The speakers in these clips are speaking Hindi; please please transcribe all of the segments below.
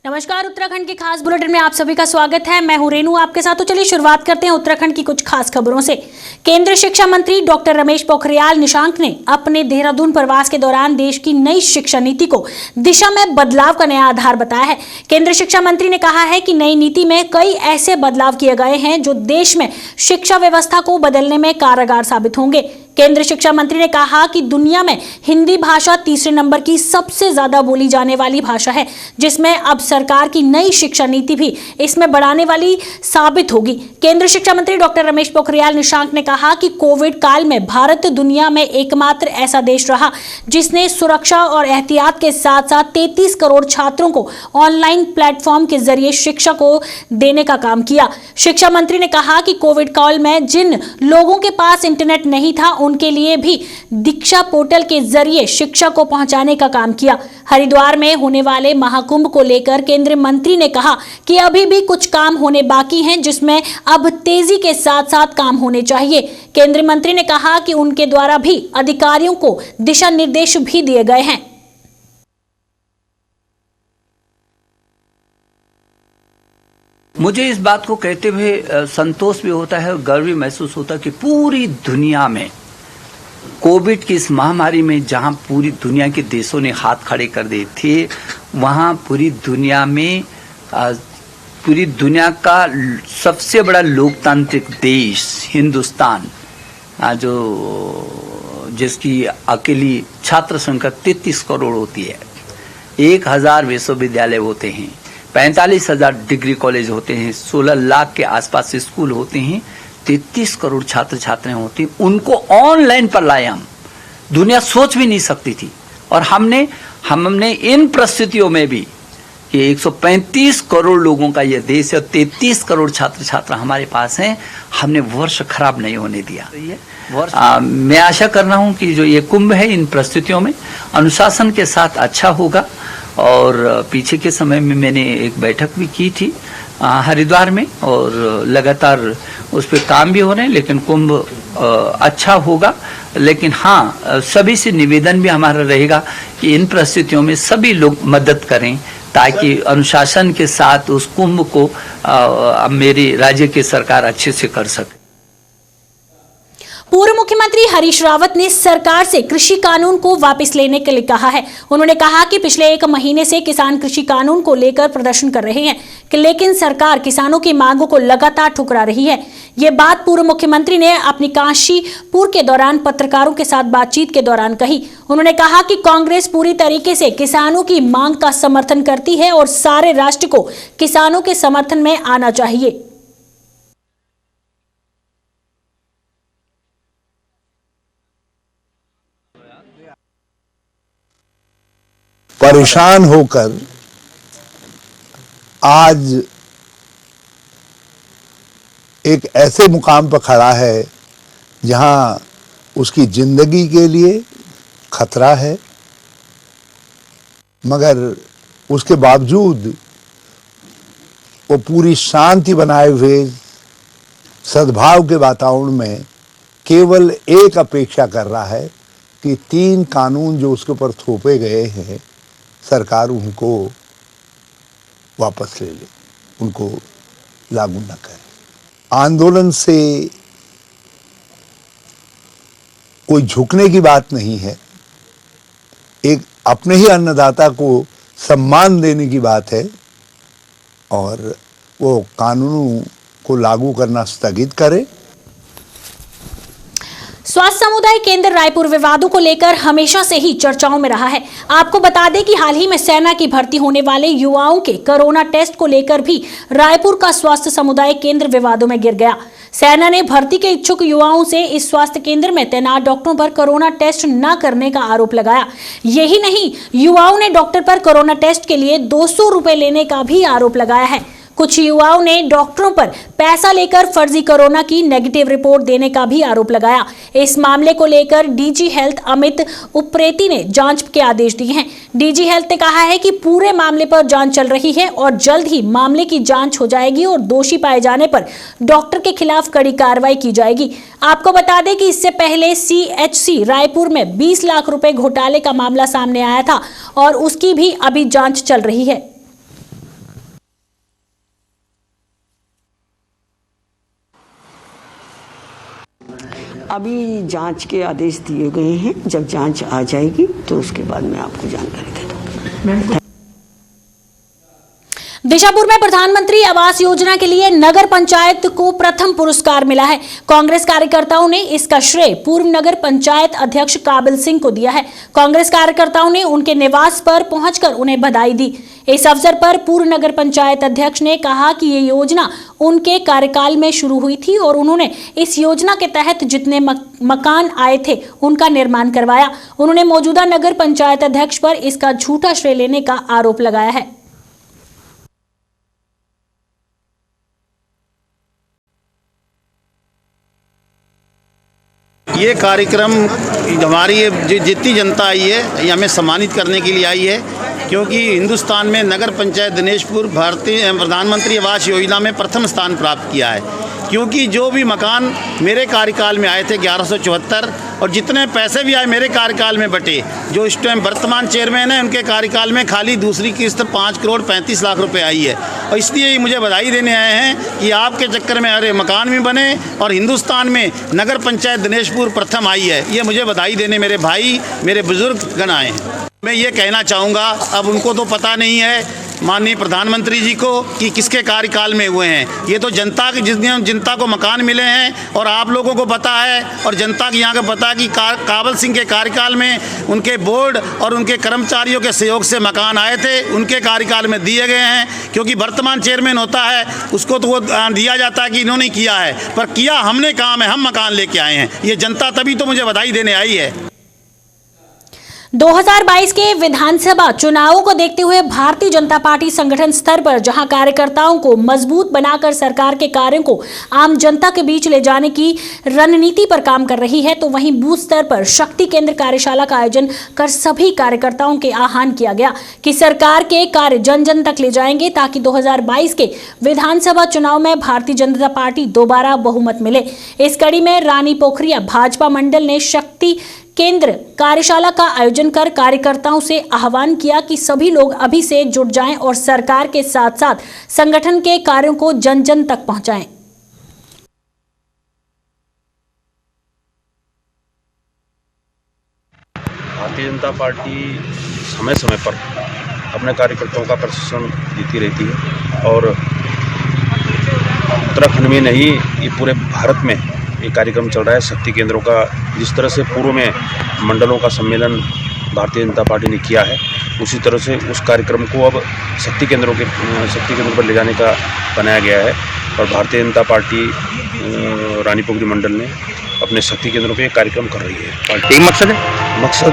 नमस्कार, उत्तराखंड के खास बुलेटिन में आप सभी का स्वागत है। मैं हूं रेनू आपके साथ। तो चलिए शुरुआत करते हैं उत्तराखंड की कुछ खास खबरों से। केंद्रीय शिक्षा मंत्री डॉक्टर रमेश पोखरियाल निशंक ने अपने देहरादून प्रवास के दौरान देश की नई शिक्षा नीति को दिशा में बदलाव का नया आधार बताया है। केंद्रीय शिक्षा मंत्री ने कहा है कि नई नीति में कई ऐसे बदलाव किए गए हैं जो देश में शिक्षा व्यवस्था को बदलने में कारगर साबित होंगे। केंद्रीय शिक्षा मंत्री ने कहा कि दुनिया में हिंदी भाषा तीसरे नंबर की सबसे ज्यादा बोली जाने वाली भाषा है, जिसमें अब सरकार की नई शिक्षा नीति भी इसमें बढ़ाने वाली साबित होगी। केंद्रीय शिक्षा मंत्री डॉक्टर रमेश पोखरियाल निशंक ने कहा कि कोविड काल में भारत दुनिया में एकमात्र ऐसा देश रहा जिसने सुरक्षा और एहतियात के साथ साथ 33 करोड़ छात्रों को ऑनलाइन प्लेटफॉर्म के जरिए शिक्षा को देने का काम किया। शिक्षा मंत्री ने कहा कि कोविड काल में जिन लोगों के पास इंटरनेट नहीं था उनके लिए भी दीक्षा पोर्टल के जरिए शिक्षा को पहुंचाने का काम किया। हरिद्वार में होने वाले महाकुंभ को लेकर केंद्रीय मंत्री ने कहा कि अभी भी कुछ काम होने बाकी हैं, जिसमें अब तेजी के साथ साथ काम होने चाहिए। केंद्रीय मंत्री ने कहा कि उनके द्वारा भी अधिकारियों को दिशा निर्देश भी दिए गए हैं। मुझे इस बात को कहते हुए संतोष भी होता है और गर्व भी महसूस होता है कि पूरी दुनिया में कोविड की इस महामारी में जहां पूरी दुनिया के देशों ने हाथ खड़े कर दिए थे, वहां पूरी दुनिया में पूरी दुनिया का सबसे बड़ा लोकतांत्रिक देश हिंदुस्तान, जिसकी अकेली छात्र संख्या 33 करोड़ होती है, 1000 विश्वविद्यालय होते हैं, 45,000 डिग्री कॉलेज होते हैं, 16 लाख के आसपास स्कूल होते हैं, 33 करोड़ छात्र छात्राएं होती हैं, उनको ऑनलाइन पर लाए हम। दुनिया सोच भी नहीं सकती थी। और हमने इन परिस्थितियों में भी कि 135 करोड़ लोगों का यह देश है, 33 करोड़ छात्र छात्रा हमारे पास हैं, हमने वर्ष खराब नहीं होने दिया। मैं आशा कर रहा हूं कि जो ये कुंभ है इन परिस्थितियों में अनुशासन के साथ अच्छा होगा। और पीछे के समय में मैंने एक बैठक भी की थी हरिद्वार में, और लगातार उस पर काम भी हो रहे हैं, लेकिन कुंभ अच्छा होगा। लेकिन हाँ, सभी से निवेदन भी हमारा रहेगा कि इन परिस्थितियों में सभी लोग मदद करें ताकि अनुशासन के साथ उस कुंभ को मेरे राज्य की सरकार अच्छे से कर सके। पूर्व मुख्यमंत्री हरीश रावत ने सरकार से कृषि कानून को वापस लेने के लिए कहा है। उन्होंने कहा कि पिछले 1 महीने से किसान कृषि कानून को लेकर प्रदर्शन कर रहे हैं, लेकिन सरकार किसानों की मांगों को लगातार ठुकरा रही है। ये बात पूर्व मुख्यमंत्री ने अपनी काशीपुर के दौरान पत्रकारों के साथ बातचीत के दौरान कही। उन्होंने कहा कि कांग्रेस पूरी तरीके से किसानों की मांग का समर्थन करती है और सारे राष्ट्र को किसानों के समर्थन में आना चाहिए। परेशान होकर आज एक ऐसे मुकाम पर खड़ा है जहां उसकी जिंदगी के लिए खतरा है, मगर उसके बावजूद वो पूरी शांति बनाए हुए सद्भाव के वातावरण में केवल एक अपेक्षा कर रहा है कि 3 कानून जो उसके ऊपर थोपे गए हैं सरकार उनको वापस ले ले, उनको लागू न करे। आंदोलन से कोई झुकने की बात नहीं है, एक अपने ही अन्नदाता को सम्मान देने की बात है, और वो कानूनों को लागू करना स्थगित करे। स्वास्थ्य समुदाय केंद्र रायपुर विवादों को लेकर हमेशा से ही चर्चाओं में रहा है। आपको बता दें कि हाल ही में सेना की भर्ती होने वाले युवाओं के कोरोना टेस्ट को लेकर भी रायपुर का स्वास्थ्य समुदाय केंद्र विवादों में गिर गया। सेना ने भर्ती के इच्छुक युवाओं से इस स्वास्थ्य केंद्र में तैनात डॉक्टरों पर कोरोना टेस्ट न करने का आरोप लगाया। यही नहीं, युवाओं ने डॉक्टर पर कोरोना टेस्ट के लिए 200 रुपए लेने का भी आरोप लगाया है। कुछ युवाओं ने डॉक्टरों पर पैसा लेकर फर्जी कोरोना की नेगेटिव रिपोर्ट देने का भी आरोप लगाया। इस मामले को लेकर डीजी हेल्थ अमित उप्रेती ने जांच के आदेश दिए हैं। डीजी हेल्थ ने कहा है कि पूरे मामले पर जांच चल रही है और जल्द ही मामले की जांच हो जाएगी और दोषी पाए जाने पर डॉक्टर के खिलाफ कड़ी कार्रवाई की जाएगी। आपको बता दें कि इससे पहले सीएचसी रायपुर में 20 लाख रुपए घोटाले का मामला सामने आया था और उसकी भी अभी जांच चल रही है। अभी जांच के आदेश दिए गए हैं, जब जांच आ जाएगी तो उसके बाद मैं आपको जानकारी दे दूँगी। दिशापुर में प्रधानमंत्री आवास योजना के लिए नगर पंचायत को प्रथम पुरस्कार मिला है। कांग्रेस कार्यकर्ताओं ने इसका श्रेय पूर्व नगर पंचायत अध्यक्ष काबिल सिंह को दिया है। कांग्रेस कार्यकर्ताओं ने उनके निवास पर पहुंचकर उन्हें बधाई दी। इस अवसर पर पूर्व नगर पंचायत अध्यक्ष ने कहा कि ये योजना उनके कार्यकाल में शुरू हुई थी और उन्होंने इस योजना के तहत जितने मकान आए थे उनका निर्माण करवाया। उन्होंने मौजूदा नगर पंचायत अध्यक्ष पर इसका झूठा श्रेय लेने का आरोप लगाया है। ये कार्यक्रम हमारी जितनी जनता आई है ये हमें सम्मानित करने के लिए आई है, क्योंकि हिंदुस्तान में नगर पंचायत दिनेशपुर भारतीय प्रधानमंत्री आवास योजना में प्रथम स्थान प्राप्त किया है। क्योंकि जो भी मकान मेरे कार्यकाल में आए थे 1174 और जितने पैसे भी आए मेरे कार्यकाल में बटे, जो इस टाइम वर्तमान चेयरमैन है उनके कार्यकाल में खाली दूसरी किस्त 5 करोड़ 35 लाख रुपए आई है। और इसलिए मुझे बधाई देने आए हैं कि आपके चक्कर में अरे मकान भी बने और हिंदुस्तान में नगर पंचायत दिनेशपुर प्रथम आई है। ये मुझे बधाई देने मेरे भाई मेरे बुजुर्ग गण आए हैं। मैं ये कहना चाहूँगा, अब उनको तो पता नहीं है माननीय प्रधानमंत्री जी को कि किसके कार्यकाल में हुए हैं। ये तो जनता के जितने जनता को मकान मिले हैं और आप लोगों को पता है और जनता की यहाँ का पता है कि काबिल सिंह के कार्यकाल में उनके बोर्ड और उनके कर्मचारियों के सहयोग से मकान आए थे, उनके कार्यकाल में दिए गए हैं। क्योंकि वर्तमान चेयरमैन होता है उसको तो वो दिया जाता है कि इन्होंने किया है, पर किया हमने काम है, हम मकान लेके आए हैं। ये जनता तभी तो मुझे बधाई देने आई है। 2022 के विधानसभा चुनावों को देखते हुए भारतीय जनता पार्टी संगठन स्तर पर जहां कार्यकर्ताओं को मजबूत बनाकर सरकार के कार्यों को आम जनता के बीच ले जाने की रणनीति पर काम कर रही है, तो वहीं बूथ स्तर पर शक्ति केंद्र कार्यशाला का आयोजन कर सभी कार्यकर्ताओं के आह्वान किया गया कि सरकार के कार्य जन जन तक ले जाएंगे ताकि 2022 के विधानसभा चुनाव में भारतीय जनता पार्टी दोबारा बहुमत मिले। इस कड़ी में रानी पोखरिया भाजपा मंडल ने शक्ति केंद्र कार्यशाला का आयोजन कर कार्यकर्ताओं से आह्वान किया कि सभी लोग अभी से जुट जाएं और सरकार के साथ साथ संगठन के कार्यों को जन जन तक पहुंचाएं। भारतीय जनता पार्टी समय समय पर अपने कार्यकर्ताओं का प्रशिक्षण देती रहती है और उत्तराखंड में नहीं ये पूरे भारत में ये कार्यक्रम चल रहा है शक्ति केंद्रों का। जिस तरह से पूर्व में मंडलों का सम्मेलन भारतीय जनता पार्टी ने किया है, उसी तरह से उस कार्यक्रम को अब शक्ति केंद्रों पर ले जाने का बनाया गया है। और भारतीय जनता पार्टी रानी पोखरी मंडल ने अपने शक्ति केंद्रों पे कार्यक्रम कर रही है। एक मकसद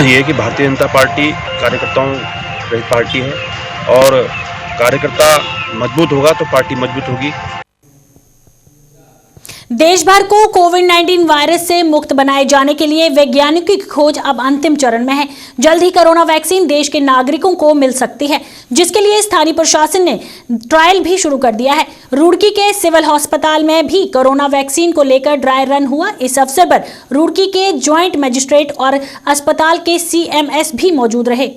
ये है कि भारतीय जनता पार्टी कार्यकर्ताओं रहित पार्टी है और कार्यकर्ता मजबूत होगा तो पार्टी मजबूत होगी। देश भर को कोविड-19 वायरस से मुक्त बनाए जाने के लिए वैज्ञानिकों की खोज अब अंतिम चरण में है। जल्द ही कोरोना वैक्सीन देश के नागरिकों को मिल सकती है, जिसके लिए स्थानीय प्रशासन ने ट्रायल भी शुरू कर दिया है। रुड़की के सिविल अस्पताल में भी कोरोना वैक्सीन को लेकर ड्राई रन हुआ। इस अवसर पर रुड़की के ज्वाइंट मजिस्ट्रेट और अस्पताल के CMS भी मौजूद रहे।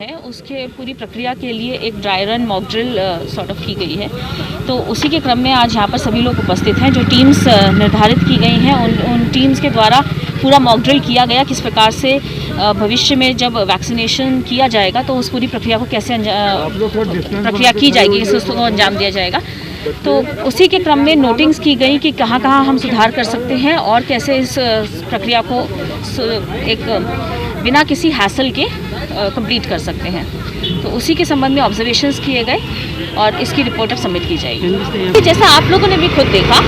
है उसके पूरी प्रक्रिया के लिए एक dry run mock drill sort of की गई है। तो उसी के क्रम में आज यहाँ पर सभी लोग उपस्थित हैं। जो टीम्स निर्धारित की गई हैं उन टीम्स के द्वारा पूरा मॉक ड्रिल किया गया, किस प्रकार से भविष्य में जब वैक्सीनेशन किया जाएगा तो उस पूरी प्रक्रिया को कैसे प्रक्रिया की जाएगी, कैसे उसको अंजाम दिया जाएगा। तो उसी के क्रम में नोटिंग्स की गई कि कहाँ कहाँ हम सुधार कर सकते हैं और कैसे इस प्रक्रिया को एक बिना किसी हैसल के कंप्लीट कर सकते हैं। तो उसी के संबंध में ऑब्जर्वेशंस किए गए और इसकी रिपोर्ट अब सबमिट की जाएगी। जैसा आप लोगों ने भी खुद देखा,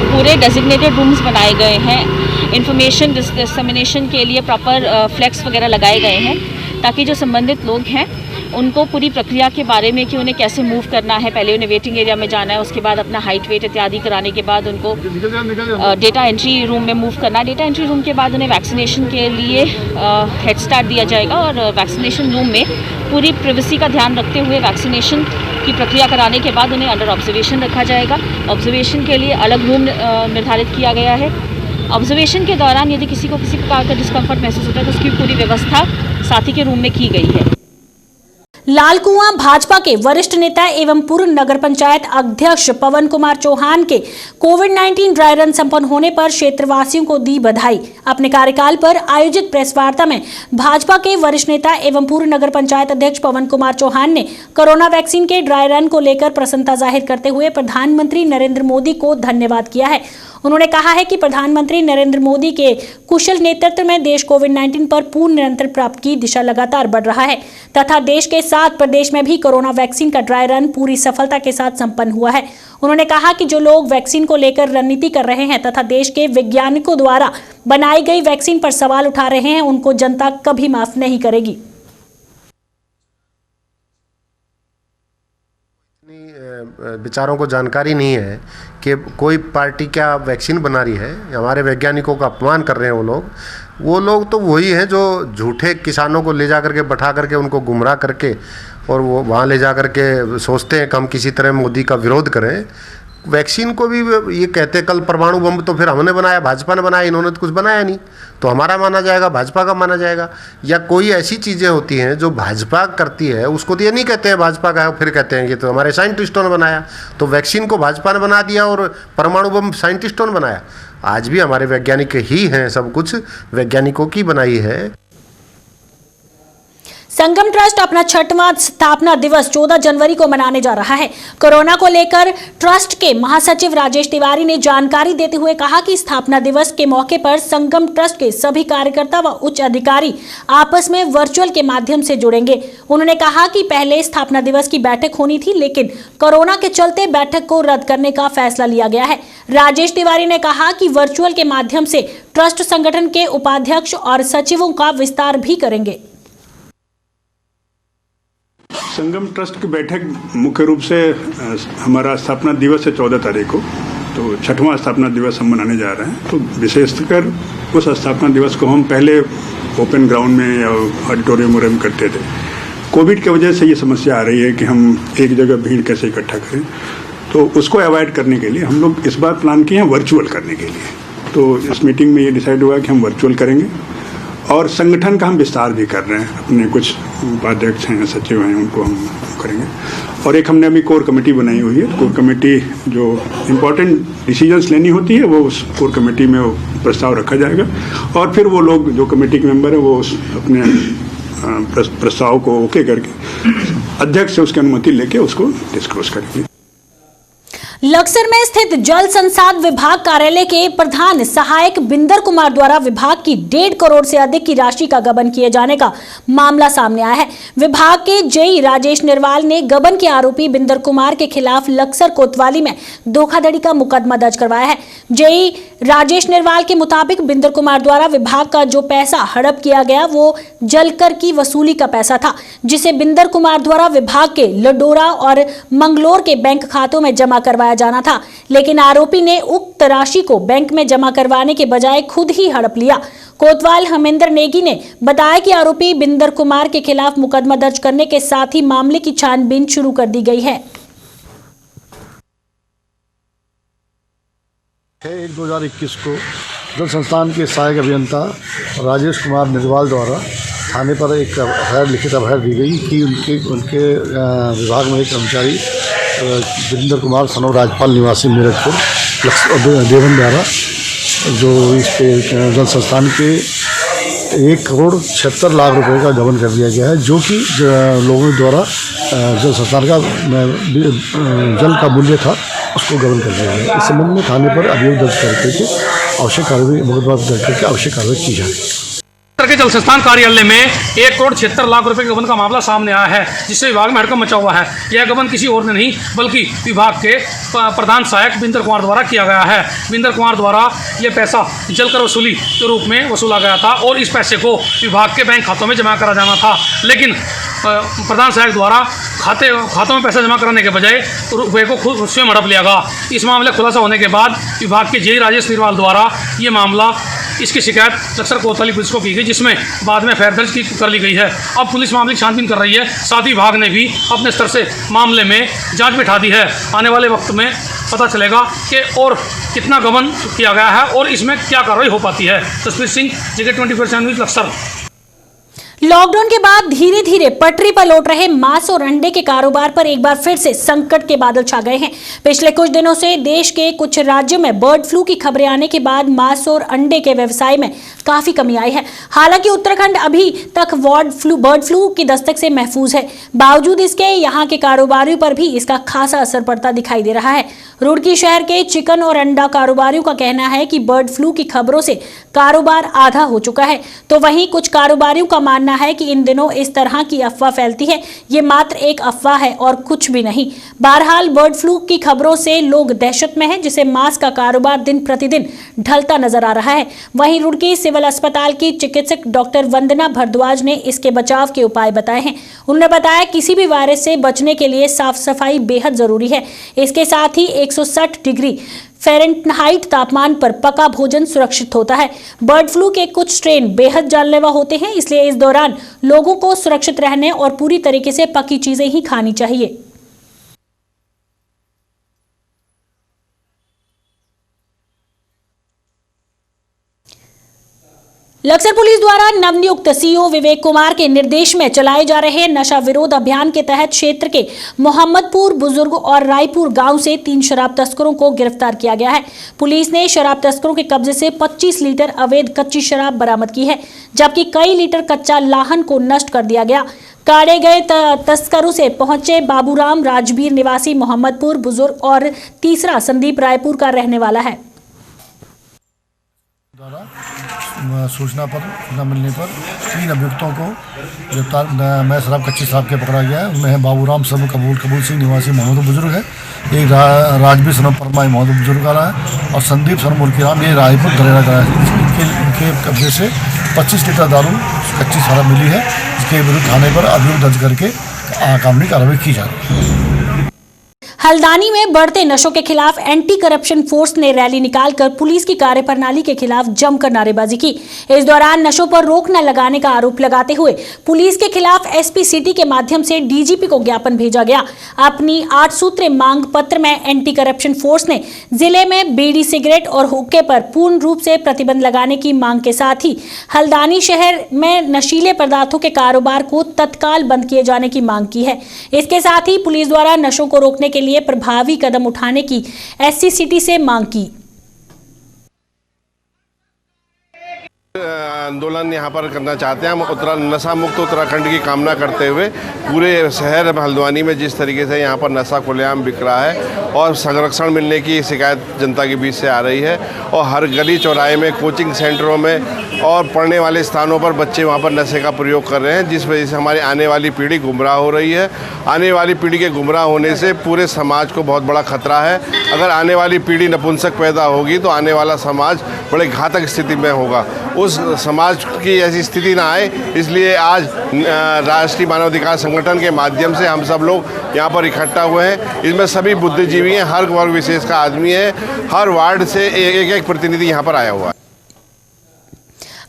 पूरे डेजिग्नेटेड रूम्स बनाए गए हैं। इंफॉर्मेशन डिसमिनेशन के लिए प्रॉपर फ्लैग्स वगैरह लगाए गए हैं ताकि जो संबंधित लोग हैं उनको पूरी प्रक्रिया के बारे में कि उन्हें कैसे मूव करना है, पहले उन्हें वेटिंग एरिया में जाना है, उसके बाद अपना हाइट वेट इत्यादि कराने के बाद उनको डेटा एंट्री रूम में मूव करना है। डेटा एंट्री रूम के बाद उन्हें वैक्सीनेशन के लिए हेड स्टार्ट दिया जाएगा और वैक्सीनेशन रूम में पूरी प्राइवेसी का ध्यान रखते हुए वैक्सीनेशन की प्रक्रिया कराने के बाद उन्हें अंडर ऑब्जर्वेशन रखा जाएगा। ऑब्जर्वेशन के लिए अलग रूम निर्धारित किया गया है। ऑब्जर्वेशन के दौरान यदि किसी प्रकार का डिस्कम्फर्ट महसूस होता है तो उसकी पूरी व्यवस्था साथी के रूम में की गई है। लालकुआं भाजपा के वरिष्ठ नेता एवं पूर्व नगर पंचायत अध्यक्ष पवन कुमार चौहान के कोविड-19 ड्राई रन संपन्न होने पर क्षेत्रवासियों को दी बधाई। अपने कार्यकाल पर आयोजित प्रेस वार्ता में भाजपा के वरिष्ठ नेता एवं पूर्व नगर पंचायत अध्यक्ष पवन कुमार चौहान ने कोरोना वैक्सीन के ड्राई रन को लेकर प्रसन्नता जाहिर करते हुए प्रधानमंत्री नरेंद्र मोदी को धन्यवाद किया है। उन्होंने कहा है कि प्रधानमंत्री नरेंद्र मोदी के कुशल नेतृत्व में देश कोविड-19 पर पूर्ण नियंत्रण प्राप्त की दिशा लगातार बढ़ रहा है तथा देश के साथ प्रदेश में भी कोरोना वैक्सीन का ड्राई रन पूरी सफलता के साथ संपन्न हुआ है। उन्होंने कहा कि जो लोग वैक्सीन को लेकर रणनीति कर रहे हैं तथा देश के वैज्ञानिकों द्वारा बनाई गई वैक्सीन पर सवाल उठा रहे हैं, उनको जनता कभी माफ नहीं करेगी। विचारों को जानकारी नहीं है कि कोई पार्टी क्या वैक्सीन बना रही है। हमारे वैज्ञानिकों का अपमान कर रहे हैं वो लोग तो वही हैं जो झूठे किसानों को ले जा करके बैठा करके उनको गुमराह करके और वो वहाँ ले जा करके सोचते हैं कि हम किसी तरह मोदी का विरोध करें। वैक्सीन को भी ये कहते हैं कल परमाणु बम तो फिर हमने बनाया, भाजपा ने बनाया, इन्होंने तो कुछ बनाया नहीं, तो हमारा माना जाएगा, भाजपा का माना जाएगा। या कोई ऐसी चीज़ें होती हैं जो भाजपा करती है उसको तो ये नहीं कहते हैं भाजपा का, फिर कहते हैं कि तो हमारे साइंटिस्टों ने बनाया। तो वैक्सीन को भाजपा ने बना दिया और परमाणु बम साइंटिस्टों ने बनाया। आज भी हमारे वैज्ञानिक ही हैं, सब कुछ वैज्ञानिकों की बनाई है। संगम ट्रस्ट अपना 6वां स्थापना दिवस 14 जनवरी को मनाने जा रहा है। कोरोना को लेकर ट्रस्ट के महासचिव राजेश तिवारी ने जानकारी देते हुए कहा कि स्थापना दिवस के मौके पर संगम ट्रस्ट के सभी कार्यकर्ता व उच्च अधिकारी आपस में वर्चुअल के माध्यम से जुड़ेंगे। उन्होंने कहा कि पहले स्थापना दिवस की बैठक होनी थी, लेकिन कोरोना के चलते बैठक को रद्द करने का फैसला लिया गया है। राजेश तिवारी ने कहा कि वर्चुअल के माध्यम से ट्रस्ट संगठन के उपाध्यक्ष और सचिवों का विस्तार भी करेंगे। संगम ट्रस्ट की बैठक मुख्य रूप से हमारा स्थापना दिवस है 14 तारीख को, तो 6वां स्थापना दिवस हम मनाने जा रहे हैं। तो विशेषकर उस स्थापना दिवस को हम पहले ओपन ग्राउंड में या ऑडिटोरियम में करते थे। कोविड की वजह से ये समस्या आ रही है कि हम एक जगह भीड़ कैसे इकट्ठा करें, तो उसको अवॉइड करने के लिए हम लोग इस बार प्लान किए हैं वर्चुअल करने के लिए। तो इस मीटिंग में ये डिसाइड हुआ कि हम वर्चुअल करेंगे और संगठन का हम विस्तार भी कर रहे हैं। अपने कुछ उपाध्यक्ष हैं, सचिव हैं, उनको हम करेंगे। और एक हमने अभी कोर कमेटी बनाई हुई है। कोर कमेटी जो इम्पोर्टेंट डिसीजंस लेनी होती है वो उस कोर कमेटी में वो प्रस्ताव रखा जाएगा और फिर वो लोग जो कमेटी के मेंबर हैं वो अपने प्रस्ताव को ओके करके अध्यक्ष से उसकी अनुमति लेके उसको डिस्क्लोज करेंगे। लक्सर में स्थित जल संसाधन विभाग कार्यालय के प्रधान सहायक बिंदर कुमार द्वारा विभाग की 1.5 करोड़ से अधिक की राशि का गबन किए जाने का मामला सामने आया है। विभाग के जेई राजेश निर्वाल ने गबन के आरोपी बिंदर कुमार के खिलाफ लक्सर कोतवाली में धोखाधड़ी का मुकदमा दर्ज करवाया है। जेई राजेश निर्वाल के मुताबिक बिंदर कुमार द्वारा विभाग का जो पैसा हड़प किया गया वो जलकर की वसूली का पैसा था, जिसे बिंदर कुमार द्वारा विभाग के लडोरा और मंगलोर के बैंक खातों में जमा करवाया जाना था, लेकिन आरोपी ने उक्त राशि को बैंक में जमा करवाने के बजाय खुद ही हड़प लिया। कोतवाल हमेंद्र नेगी ने बताया कि आरोपी बिंदर कुमार के खिलाफ मुकदमा दर्ज करने के साथ ही मामले की छानबीन शुरू कर दी गई है। 1/2021 को जल संस्थान के सहायक अभियंता राजेश कुमार निर्वाल द्वारा थाने पर एक लिखित एफआईआर दी गई कि उनके विभाग में एक कर्मचारी वीरेंद्र कुमार सनोव राजपाल निवासी मेरठपुर देवन द्वारा जो इस पे जल संस्थान के 1,76 लाख रुपए का गबन कर दिया गया है, जो कि लोगों द्वारा जल संस्थान का जल का मूल्य था उसको गबन कर दिया गया। इस संबंध में थाने पर अभियोग दर्ज करके आवश्यक कार्रवाई मुकदमा दर्ज करके आवश्यक कार्रवाई की जाएगी। के जल संस्थान कार्यालय में 1,76 लाख रुपए के गबन का मामला सामने आया है, जिससे विभाग में हड़कंप मचा हुआ है। यह गबन किसी और ने नहीं बल्कि विभाग के प्रधान सहायक बिंदर कुमार द्वारा किया गया है। बिंदर कुमार द्वारा यह पैसा जलकर वसूली के रूप में वसूला गया था और इस पैसे को विभाग के बैंक खातों में जमा करा जाना था, लेकिन प्रधान सहायक द्वारा खातों में पैसा जमा कराने के बजाय रुपये को खुद स्वयं हड़प लिया गया। इस मामले खुलासा होने के बाद विभाग के जेई राजेश निर्वाल द्वारा ये मामला इसकी शिकायत लक्सर कोतवाली पुलिस को की गई, जिसमें बाद में एफआईआर दर्ज कर ली गई है। अब पुलिस मामले की छानबीन कर रही है। साथ ही विभाग ने भी अपने स्तर से मामले में जांच बिठा दी है। आने वाले वक्त में पता चलेगा कि और कितना गबन किया गया है और इसमें क्या कार्रवाई हो पाती है। तस्वीर सिंह, जगह 24/7 न्यूज़, लक्सर। लॉकडाउन के बाद धीरे धीरे पटरी पर लौट रहे मांस और अंडे के कारोबार पर एक बार फिर से संकट के बादल छा गए हैं। पिछले कुछ दिनों से देश के कुछ राज्यों में बर्ड फ्लू की खबरें आने के बाद मांस और अंडे के व्यवसाय में काफी कमी आई है। हालांकि उत्तराखंड अभी तक बर्ड फ्लू की दस्तक से महफूज है। बावजूद इसके यहाँ के कारोबारियों पर भी इसका खासा असर पड़ता दिखाई दे रहा है। रुड़की शहर के चिकन और अंडा कारोबारियों का कहना है कि बर्ड फ्लू की खबरों से कारोबार आधा हो चुका है, तो वहीं कुछ कारोबारियों का मानना है कि इन दिनों इस तरह की अफवाह फैलती है, ये मात्र एक अफवाह है और कुछ भी नहीं। बहरहाल बर्ड फ्लू की खबरों से लोग दहशत में हैं, जिसे मांस का कारोबार दिन प्रतिदिन ढलता नजर आ रहा है। वहीं रुड़की सिविल अस्पताल की चिकित्सक डॉक्टर वंदना भारद्वाज ने इसके बचाव के उपाय बताए हैं। उन्होंने बताया किसी भी वायरस से बचने के लिए साफ सफाई बेहद जरूरी है। इसके साथ ही 160 डिग्री फ़ारेनहाइट तापमान पर पका भोजन सुरक्षित होता है। बर्ड फ्लू के कुछ स्ट्रेन बेहद जानलेवा होते हैं, इसलिए इस दौरान लोगों को सुरक्षित रहने और पूरी तरीके से पकी चीजें ही खानी चाहिए। लक्सर पुलिस द्वारा नवनियुक्त सीओ विवेक कुमार के निर्देश में चलाए जा रहे नशा विरोध अभियान के तहत क्षेत्र के मोहम्मदपुर बुजुर्ग और रायपुर गांव से 3 शराब तस्करों को गिरफ्तार किया गया है। पुलिस ने शराब तस्करों के कब्जे से 25 लीटर अवैध कच्ची शराब बरामद की है, जबकि कई लीटर कच्चा लाहन को नष्ट कर दिया गया। काटे गए तस्करों से पहुंचे बाबूराम राजवीर निवासी मोहम्मदपुर बुजुर्ग और तीसरा संदीप रायपुर का रहने वाला है। सूचना मिलने पर 3 अभियुक्तों को गिरफ्तार मैं कच्ची शराब के पकड़ा गया है। उनमें है बाबूराम सब कबूल सिंह निवासी मोहम्मद बुजुर्ग है, एक राजवीर सनम परमा मोहम्मद बुजुर्ग वाला है, और संदीप सनम मुर्कीराम ये रायपुर दरेरा का है। इनके कब्जे से 25 लीटर दारू कच्ची शराब मिली है, जिसके विरुद्ध थाने पर अभियोग दर्ज करके कानूनी कार्रवाई की जा रही है। हल्द्वानी में बढ़ते नशों के खिलाफ एंटी करप्शन फोर्स ने रैली निकालकर पुलिस की कार्यप्रणाली के खिलाफ जमकर नारेबाजी की। इस दौरान नशों पर रोक न लगाने का आरोप लगाते हुए पुलिस के खिलाफ एसपी सिटी के माध्यम से डीजीपी को ज्ञापन भेजा गया। अपनी 8 सूत्रीय मांग पत्र में एंटी करप्शन फोर्स ने जिले में बीड़ी, सिगरेट और हुक्के पर पूर्ण रूप से प्रतिबंध लगाने की मांग के साथ ही हल्द्वानी शहर में नशीले पदार्थों के कारोबार को तत्काल बंद किए जाने की मांग की है। इसके साथ ही पुलिस द्वारा नशों को रोकने के लिए प्रभावी कदम उठाने की एससी सिटी से मांग की। आंदोलन यहाँ पर करना चाहते हैं। हम नशा मुक्त उत्तराखंड की कामना करते हुए पूरे शहर हल्द्वानी में जिस तरीके से यहाँ पर नशा खुलेआम बिक रहा है और संरक्षण मिलने की शिकायत जनता के बीच से आ रही है, और हर गली चौराहे में, कोचिंग सेंटरों में और पढ़ने वाले स्थानों पर बच्चे वहाँ पर नशे का प्रयोग कर रहे हैं, जिस वजह से हमारी आने वाली पीढ़ी गुमराह हो रही है। आने वाली पीढ़ी के गुमराह होने से पूरे समाज को बहुत बड़ा खतरा है। अगर आने वाली पीढ़ी नपुंसक पैदा होगी तो आने वाला समाज बड़े घातक स्थिति में होगा। उस समाज की ऐसी स्थिति ना आए, इसलिए आज राष्ट्रीय मानवाधिकार संगठन के माध्यम से हम सब लोग यहाँ पर इकट्ठा हुए हैं। इसमें सभी बुद्धिजीवी हैं, हर वर्ग विशेष का आदमी है, हर वार्ड से एक प्रतिनिधि यहाँ पर आया हुआ है।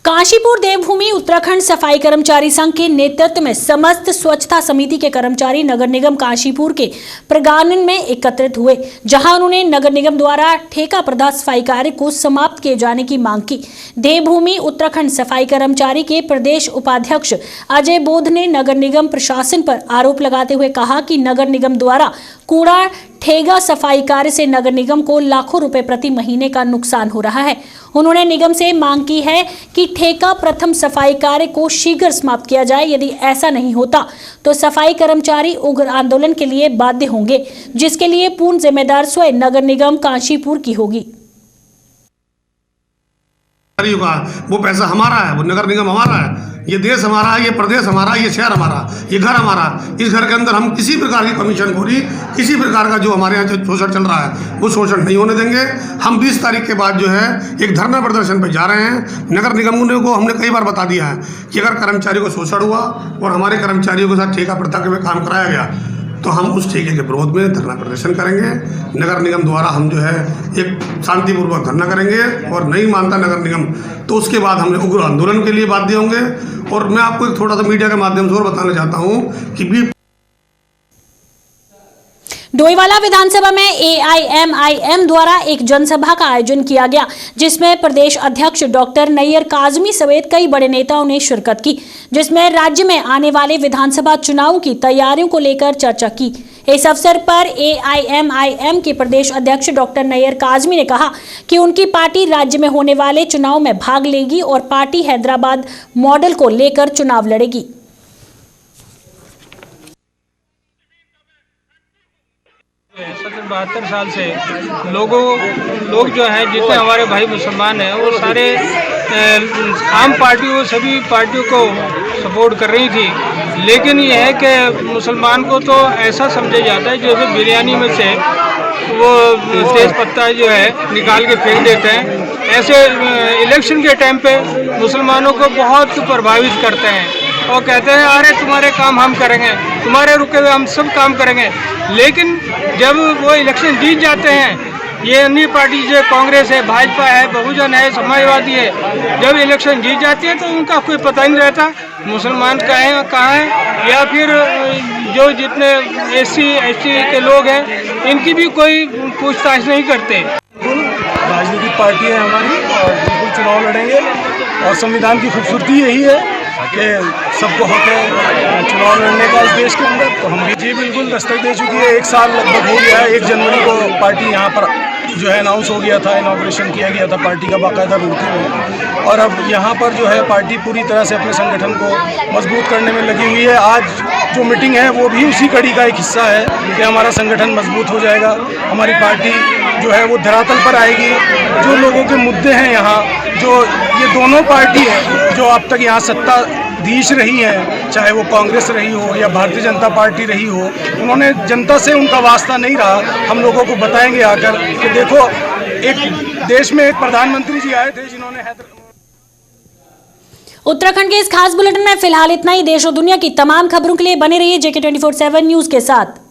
काशीपुर देवभूमि उत्तराखंड सफाई कर्मचारी संघ के नेतृत्व में समस्त स्वच्छता समिति के कर्मचारी नगर निगम काशीपुर के प्रांगण में एकत्रित हुए, जहां उन्होंने नगर निगम द्वारा ठेका प्रदा सफाई कार्य को समाप्त किए जाने की मांग की। देवभूमि उत्तराखंड सफाई कर्मचारी के प्रदेश उपाध्यक्ष अजय बोध ने नगर निगम प्रशासन पर आरोप लगाते हुए कहा कि नगर निगम द्वारा कूड़ा ठेगा सफाई कार्य से नगर निगम को लाखों रुपए प्रति महीने का नुकसान हो रहा है। उन्होंने निगम से मांग की है कि ठेका प्रथम सफाई कार्य को शीघ्र समाप्त किया जाए। यदि ऐसा नहीं होता तो सफाई कर्मचारी उग्र आंदोलन के लिए बाध्य होंगे, जिसके लिए पूर्ण जिम्मेदार स्वयं नगर निगम काशीपुर की होगी। वो पैसा हमारा है, वो नगर निगम हमारा है, ये देश हमारा है, ये प्रदेश हमारा है, ये शहर हमारा, ये घर हमारा। इस घर के अंदर हम किसी प्रकार की कमीशनखोरी, किसी प्रकार का जो हमारे यहाँ शोषण चल रहा है वो शोषण नहीं होने देंगे। हम 20 तारीख के बाद जो है एक धरना प्रदर्शन पे जा रहे हैं। नगर निगम को हमने कई बार बता दिया है कि अगर कर्मचारियों को शोषण हुआ और हमारे कर्मचारियों के साथ ठेका प्रथा में काम कराया गया तो हम उस ठेके के विरोध में धरना प्रदर्शन करेंगे। नगर निगम द्वारा हम जो है एक शांतिपूर्वक धरना करेंगे और नहीं मानता नगर निगम तो उसके बाद हम उग्र आंदोलन के लिए बाध्य होंगे। और मैं आपको एक थोड़ा सा मीडिया के माध्यम से और बताना चाहता हूँ कि डोईवाला विधानसभा में AIMIM द्वारा एक जनसभा का आयोजन किया गया, जिसमें प्रदेश अध्यक्ष डॉक्टर नैयर काजमी समेत कई बड़े नेताओं ने शिरकत की, जिसमें राज्य में आने वाले विधानसभा चुनाव की तैयारियों को लेकर चर्चा की। इस अवसर पर AIMIM के प्रदेश अध्यक्ष डॉक्टर नैयर काजमी ने कहा कि उनकी पार्टी राज्य में होने वाले चुनाव में भाग लेगी और पार्टी हैदराबाद मॉडल को लेकर चुनाव लड़ेगी। 72 साल से लोग जो हैं, जितने हमारे भाई मुसलमान हैं, वो सारे आम पार्टियों सभी पार्टियों को सपोर्ट कर रही थी। लेकिन ये है कि मुसलमान को तो ऐसा समझा जाता है जैसे बिरयानी में से वो तेज पत्ता जो है निकाल के फेंक देते हैं। ऐसे इलेक्शन के टाइम पे मुसलमानों को बहुत प्रभावित करते हैं और कहते हैं अरे तुम्हारे काम हम करेंगे, तुम्हारे रुके हुए हम सब काम करेंगे। लेकिन जब वो इलेक्शन जीत जाते हैं, ये अन्य पार्टी जो कांग्रेस है, भाजपा है, बहुजन है, समाजवादी है, जब इलेक्शन जीत जाती है तो उनका कोई पता नहीं रहता मुसलमान कहाँ है या फिर जो जितने SC ST के लोग हैं इनकी भी कोई पूछताछ नहीं करते। राजनीतिक पार्टी है हमारी और बिल्कुल चुनाव लड़ेंगे और संविधान की खूबसूरती यही है कि सबको हक है चुनाव लड़ने का इस देश के अंदर। तो हम भी बिल्कुल दस्तक दे चुकी है। 1 साल लगभग हो गया है। 1 जनवरी को पार्टी यहाँ पर जो है अनाउंस हो गया था, इनॉग्रेशन किया गया था पार्टी का बाकायदा रूप में। और अब यहाँ पर जो है पार्टी पूरी तरह से अपने संगठन को मजबूत करने में लगी हुई है। आज जो मीटिंग है वो भी उसी कड़ी का एक हिस्सा है कि हमारा संगठन मजबूत हो जाएगा, हमारी पार्टी जो है वो धरातल पर आएगी। जो लोगों के मुद्दे हैं यहाँ, जो ये दोनों पार्टी है जो अब तक यहाँ सत्ताधीश रही है, चाहे वो कांग्रेस रही हो या भारतीय जनता पार्टी रही हो, उन्होंने जनता से उनका वास्ता नहीं रहा। हम लोगों को बताएंगे आकर कि देखो एक देश में एक प्रधानमंत्री जी आए थे जिन्होंने उत्तराखंड के इस खास बुलेटिन में फिलहाल इतना ही। देश और दुनिया की तमाम खबरों के लिए बने रहिए JK 24/7 न्यूज के साथ।